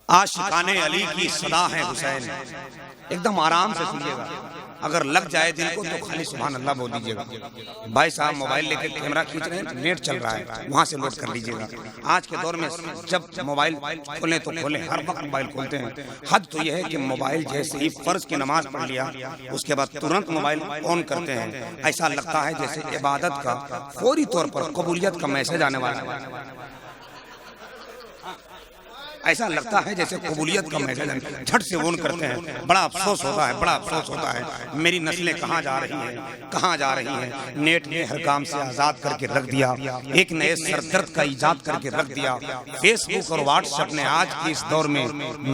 आशिकाने अली की सदा है हुसैन। एकदम आराम से सुनिएगा, अगर लग जाए दिल को तो खाली सुभान अल्लाह बोल दीजिएगा। भाई साहब मोबाइल लेके कैमरा खींच रहे हैं, नेट चल रहा है, वहां से लोड कर लीजिएगा। आज के दौर में जब मोबाइल खोलें तो खोलें, हर वक्त मोबाइल खोलते हैं। हद तो यह है कि मोबाइल जैसे ही फर्ज की नमाज पढ़ लिया उसके बाद तुरंत मोबाइल ऑन करते हैं। ऐसा लगता है जैसे इबादत का फौरी तौर पर कबूलियत का मैसेज आने वाला है। ऐसा लगता है जैसे कबूलियत का मैसेज झट से ऑन करते हैं। बड़ा अफसोस होता है, बड़ा अफसोस होता है। मेरी नस्लें कहाँ जा रही हैं, कहाँ जा रही हैं। नेट ने हर काम से आज़ाद करके रख दिया, एक नए सरदर्द का ईजाद करके रख दिया। फेसबुक और व्हाट्सएप ने आज के इस दौर में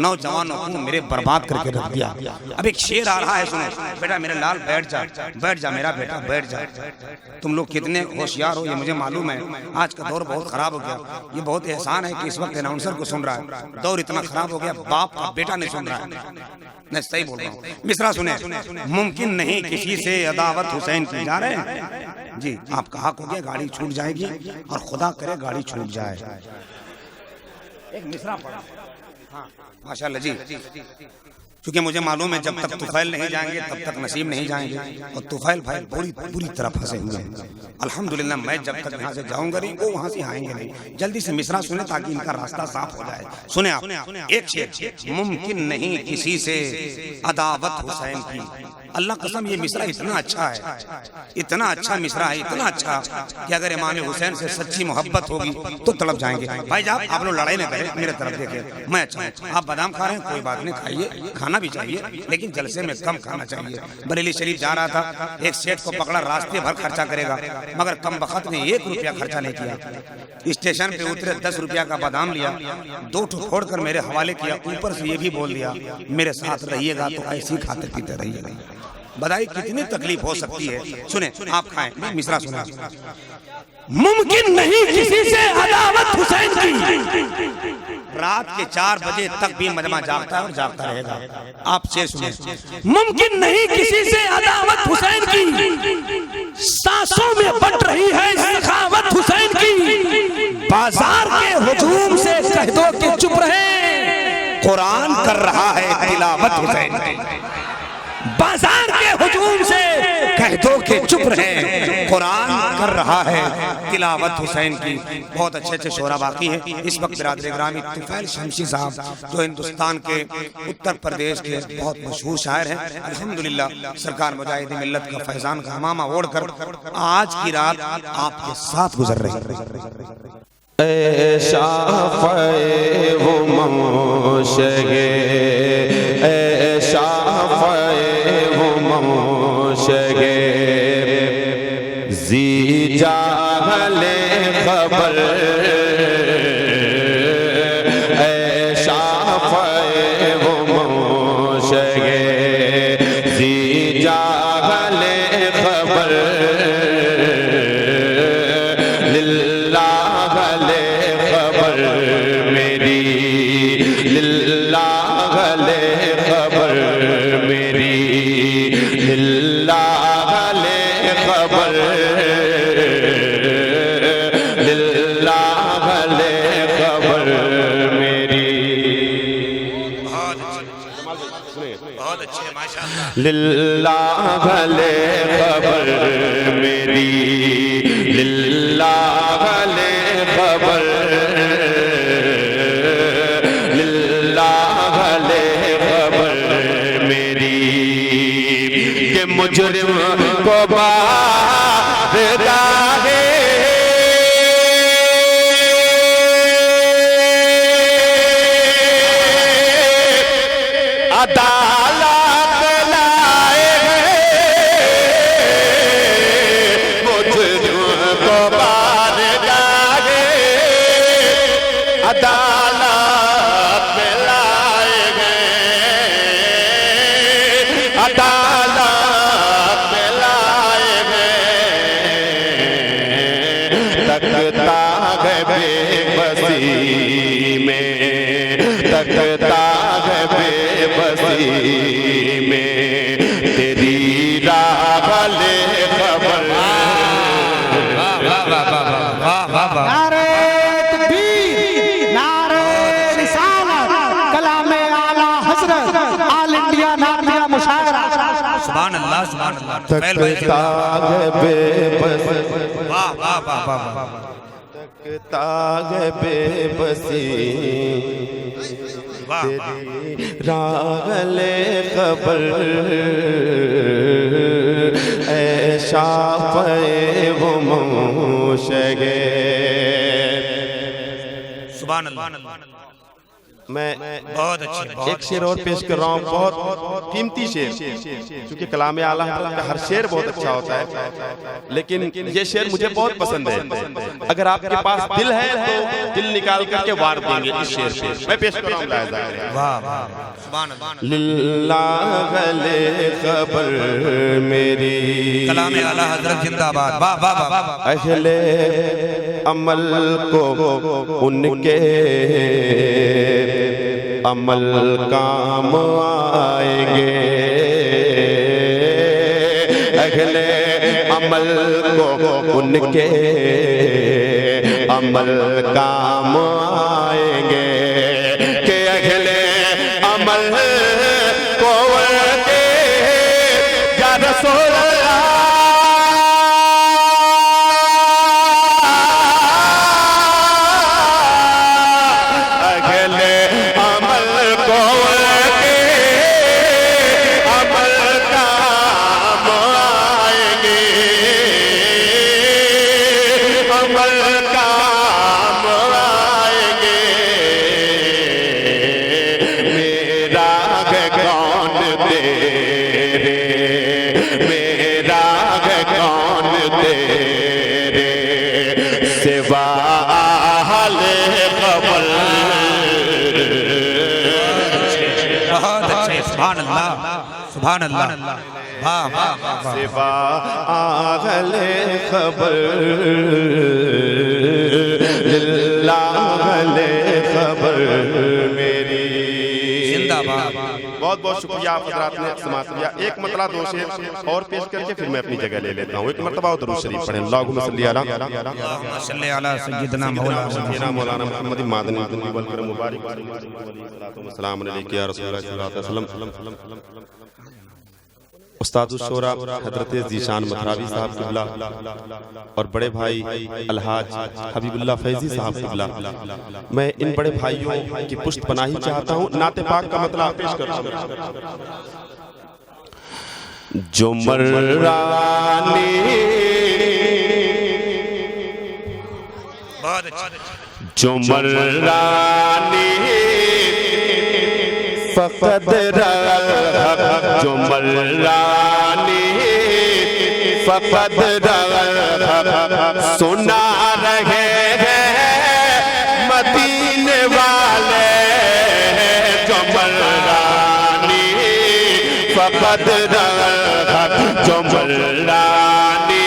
नौजवानों को मेरे बर्बाद करके रख दिया। अब एक शेर आ रहा है, सुनो बेटा मेरे लाल, बैठ जा, बैठ जा मेरा बेटा, बैठ जा। तुम लोग कितने होशियार हो ये मुझे मालूम है। आज का दौर बहुत खराब हो गया। ये बहुत एहसान है कि इस वक्त अनाउंसर को सुन रहा है। दौर इतना खराब हो गया, बाप का बेटा नहीं सुन रहा है। मैं सही बोल रहा हूँ। मिसरा सुने, मुमकिन नहीं किसी से अदावत हुसैन की। जा रहे हैं जी, आपका हक हो गया, गाड़ी छूट जाएगी और खुदा करे गाड़ी छूट जाए। एक मिसरा पढ़ा, हाँ माशाल्लाह जी, क्योंकि मुझे मालूम है जब तक तुफैल नहीं जाएंगे तब तक नसीब नहीं जाएंगे। और तुफैल भाई पूरी तरह फंसे हुए हैं। अल्हम्दुलिल्लाह मैं जब तक यहाँ से जाऊंगा नहीं वो वहाँ से आएंगे नहीं। जल्दी से मिसरा सुने ताकि इनका रास्ता साफ हो जाए। सुने आप एक शेर, मुमकिन नहीं किसी से अदावत हुसैन की। अल्लाह कसम ये मिसरा इतना अच्छा है, इतना अच्छा मिसरा है, इतना अच्छा कि अगर इमाम हुसैन से सच्ची मोहब्बत होगी तो तड़प जाएंगे। भाई साहब आप लोग लड़ाई न करें, मेरे तरफ देखिए, मैं अच्छा, आप बादाम खा रहे हैं कोई बात नहीं, खाइए, खाना भी चाहिए लेकिन जलसे में कम खाना चाहिए। बरेली शरीफ जा रहा था, एक सेठ को पकड़ा, रास्ते भर खर्चा करेगा मगर कम बखत ने 1 रुपया खर्चा नहीं किया। स्टेशन पे उतरे 10 रुपया का बादाम लिया, 2 ठो फोड़ कर मेरे हवाले किया। ऊपर से ये भी बोल दिया मेरे साथ रहिएगा तो ऐसे ही खाते पीते रहिएगा। बताइए कितनी तकलीफ हो सकती है। सुने आप खाएं, मिसरा सुना। मुमकिन नहीं किसी से अदावत हुसैन की। रात के 4 बजे तक भी मजमा जागता है और जागता रहेगा। आप शेर सुने, मुमकिन नहीं किसी से अदावत हुसैन की। सांसों में बट रही है सखावत हुसैन की। बाजार के हुजूम से कह दो कि चुप रहे, कुरान कर रहा है तिलावत हुसैन की। बाजार के हुजूम से कह दो कि चुप रहे, कुरान कर रहा है तिलावत हुसैन की। बहुत अच्छे अच्छे शोरा बाकी हैं इस वक्त। बिरादर ग्रामी तुफैल शमशी साहब जो हिंदुस्तान के उत्तर प्रदेश के बहुत मशहूर शायर हैं। अल्हम्दुलिल्लाह सरकार मुजाहिद मिल्लत का फैजान का हमामा ओढ़कर आज की रात आपके साथ गुजर रही है। जी जाहले खबर ऐशा फ़े वो मोशगे। जी जाहले खबर लिल्लाह ले खबर मेरी, लिल्लाह ले खबर मेरी, लिल्लाह ले खबर, लिल्लाह ले खबर मेरी। बहुत अच्छे माशाअल्लाह। लिल्लाह ले खबर मेरी, लिल्लाह ले खबर, लिल्लाह ले खबर मेरी। कि मुजरिम को बारगाहे अदालत लाए मुझको बारगाहे अदालत में लाए गए, अदालत में लाए गए। तकता है बेबसी में, तकता है बेबसी में, तेरी राह ले खबर। नारे तकबीर, नारे रिसालत, कला सुभान अल्लाह सुभान अल्लाह। तकता है बेबस, वाह वाह वाह वाह वाह। तकता है बेबसी वाह तेरी रागले खबर ऐ शाफ़े वो मोशगे। सुभान अल्लाह। मैं बहुत अच्छे एक शेर और पेश कर रहा हूँ, बहुत कीमती शेर, क्योंकि कलाम आला हज़रत का हर शेर बहुत अच्छा होता है, लेकिन ये शेर मुझे बहुत पसंद है। अगर आपके पास दिल है तो दिल निकाल करके वार देंगे इस शेर पे। मैं पेश कर रहा हूँ। वाह वाह सुभान अल्लाह। लिल्लाह गले खबर मेरी, कलाम आला हज़रत जिंदाबाद। वाह वाह वाह वाह। अहले अमल को उनके अमल काम आएंगे, अगले अमल को उनके अमल काम आएंगे, कि अगले अमल को उनके या रसूल सुभान अल्लाह सुभान अल्लाह। वाह वाह। सिवा आगले खबर लिल्लाहले खबर मेरी। जिंदाबाद। बहुत बहुत शुक्रिया आप हज़रात ने समाअत किया। एक मतला दो शेर और पेश करके फिर मैं अपनी जगह ले लेता हूँ। एक मरतबा दुरूद शरीफ पढ़ें। अल्लाहुम्मा सल्ली अला सय्यिदना मौलाना मुहम्मद मादनी वल करम मुबारक सलाम अलैका या रसूलल्लाह सल्लल्लाहु अलैहि वसल्लम। उस्तादुश शोरा हजरत ज़ीशान मथरावी साहब किबला और बड़े भाई अलहाज हबीबुल्लाह फैजी साहब किबला, मैं इन बड़े भाइयों की पुष्ट पनाही चाहता हूँ। नाते पाक का मतलब पेश करता हूँ। जो मर्रानी जो मर्रानी फ़क़द जो मर्रानी फ़क़द सुना रहे हैं मदीने वाले, जो मर्रानी फ़क़द जो मर्रानी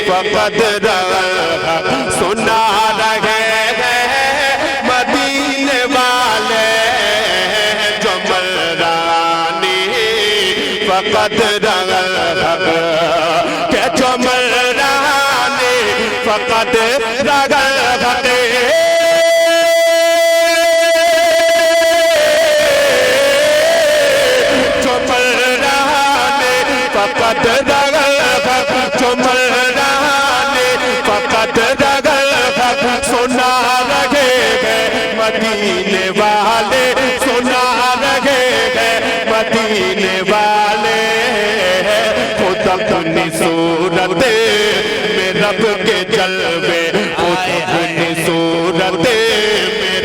फ़क़द सुना रहे हैं मदीने वाले, फ़क़द के जो मर्रानी फ़क़द रगड़े, जो मर्रानी फ़क़द जो मर्रानी फ़क़द सुना रहे हैं मदीने वाले, सुना रहे हैं मदीने वाले। खुद अपनी सूरत में रब के जलवे, खुद अपनी सूरत में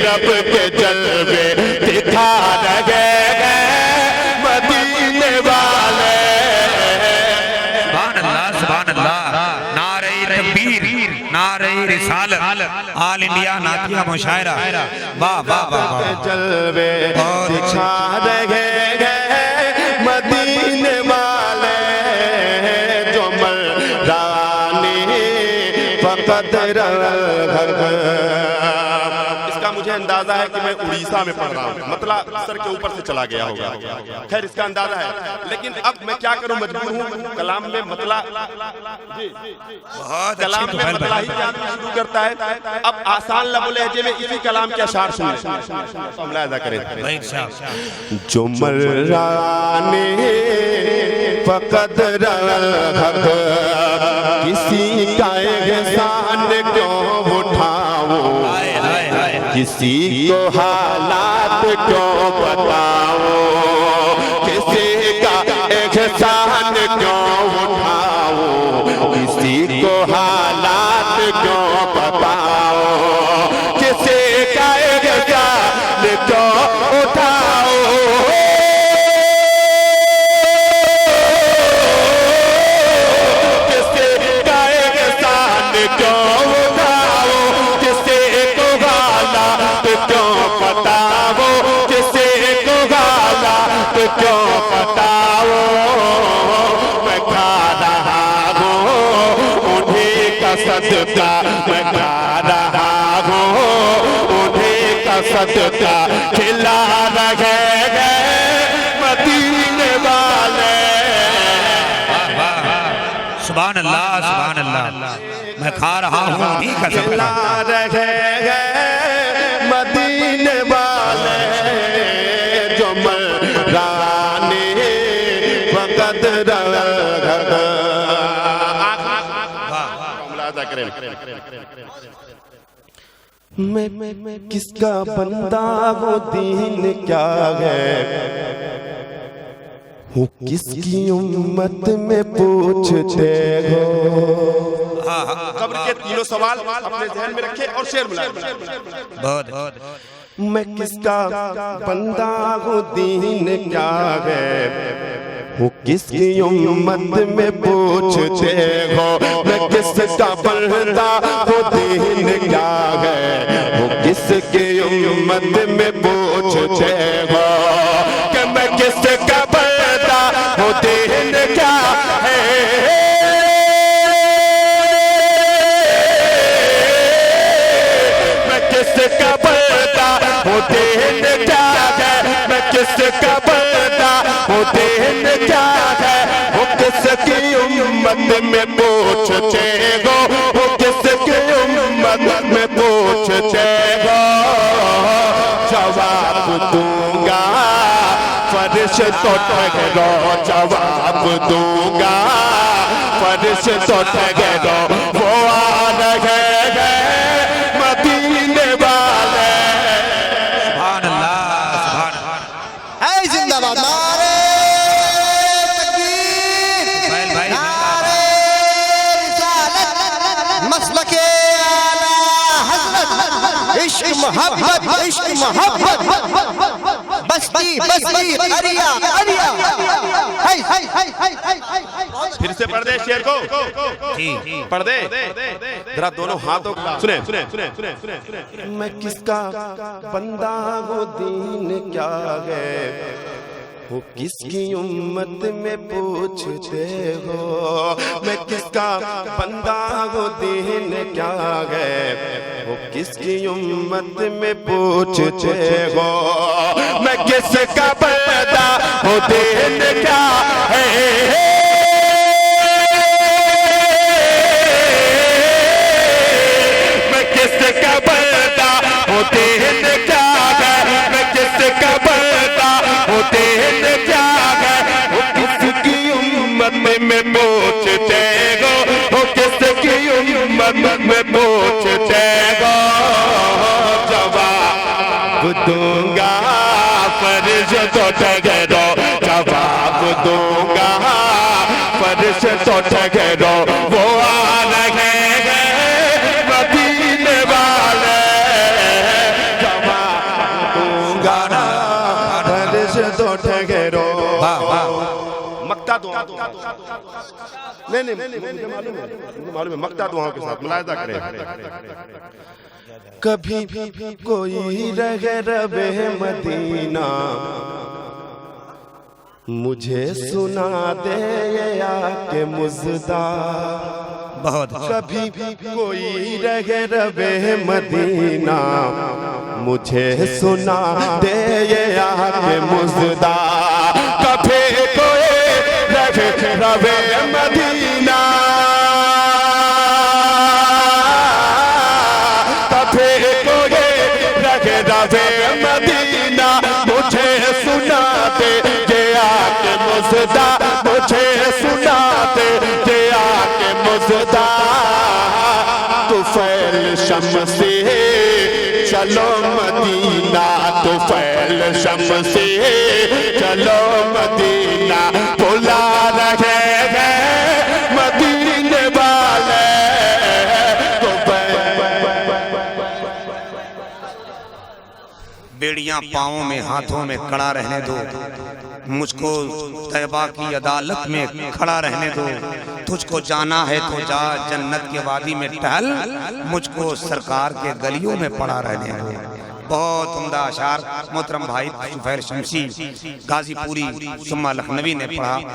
रब के जलवे दिखा रहे हैं मदीने वाले। सुभान अल्लाह सुभान अल्लाह। नारे तकबीर, नारे रिसालत, आल इंडिया नातिया मुशायरा। वाह वाह वाह। जलवे दिखा रहे हैं मदीने वाले, जो मर्रानी फ़क़द इसका मुझे अंदाजा है कि मैं उड़ीसा में पढ़ रहा हूँ, मतलब सर के ऊपर से चला गया होगा, खैर इसका अंदाजा है। लेकिन अब मैं क्या करूँ, मजबूर हूँ, कलाम में मतला कलाम में मतला ही शुरू करता है। अब आसान लबो लहजे में इसी कलाम के अशार सुन तो मुलाहिजा करें। जो मर्राने फकत हक किसी का एहसान क्यों उठाओ, किसी को हालात क्यों बताओ, किसी का एहसान क्यों उठाओ, किसी को हालात क्यों बताओ, किसी का एहसान क्यों उठाओ। सदका मैं खा रहा हूँ उन्हीं का सदका, खिला रहे मदीने वाले। सुभान अल्लाह, सुभान अल्लाह। मैं खा रहा हूँ उन्हीं का सदका, खिला रहे मदीने वाले। जो मर्राने फकत मैं किसका बंदा वो दीन क्या है, हूँ किसकी उम्मत में पूछते हो। कब्र के तीनों सवाल अपने ध्यान में रखे और शेर मिलाए। बहुत मैं किसका बंदा हूँ दीन क्या है, वो किसकी उम्मत में पूछते हो। मैं किसका बंदा वो दीन क्या है, वो किसकी उम्मत में पूछते हो। कि मैं किसका बंदा वो दीन क्या है, मैं किसका बंदा वो दीन क्या है, मैं किसका बंदा वो दीन क्या है, वो किसकी उम्मत में पूछते हो, वो किसकी उम्मत में पूछते हो। जवाब दूंगा फर्श तो ठहरो, जवाब दूंगा फर्श तो ठहरो। वो आ रहे हैं मदीने वाले। सुभान अल्लाह, सुभान अल्लाह। है जिंदाबाद, नारे तकबीर, नारे रिसालत, मसलके आला हज़रत, इश्क मोहब्बत, इश्क मोहब्बत, बस्ती बस्ती अरिया अरिया। फिर से पढ़ दे शेर को, पढ़ दे जरा दोनों हाथों सुने सुने सुने सुने सुने। मैं किसका बंदा वो दीन क्या है, वो किसकी उम्मत में पूछते हो। मैं किसका बंदा वो दीन क्या है, वो किसकी उम्मत में पूछते हो। मैं किसका बंदा वो दीन क्या है, मैं किसका बंदा वो दीन क्या है, मैं किसका बंदा वो दीन क्या है, वो किसकी उम्मत में पूछते हो, वो किसकी उम्मत में पूछते हो। जवाब दूंगा फर्ज तो ठहरो, जवाब दूंगा फर्ज तो ठहरो। वो आ रहे हैं मदीने वाले। जवाब दूंगा फर्ज तो ठहरो। मक्ता दुआ नहीं मुझे मालूम है मक्ता दुआओं के साथ मुलाहिजा करें। कभी कोई रहे रबे मदीना, मुझे सुना दे आके मुज़दा। बहुत कभी कोई रहे रबे मदीना, मुझे सुना दे ये आके मुजदा कभी कोई रवे रवे मदीना कभी कोई रवे रवे मदीना मुझे सुना दे ये आके मुजदा मुझे सुना दे ये आके मुजदा तुफैल शम्से चलो मदीना तुफैल शम्से चलो मदीना बुला रहे हैं मदीने वाले बेड़ियां पाँवों में हाथों में कड़ा रहने दो, मुझको तैबा की अदालत में खड़ा रहने दो। तुझको जाना है तो जा जन्नत के वादी में टहल, मुझको सरकार के गलियों में पड़ा रहने दो। बहुत उम्दा अशार मोहतरम भाई जुफैर शमसी गाजीपुरी सुम्मा लखनवी ने पढ़ा।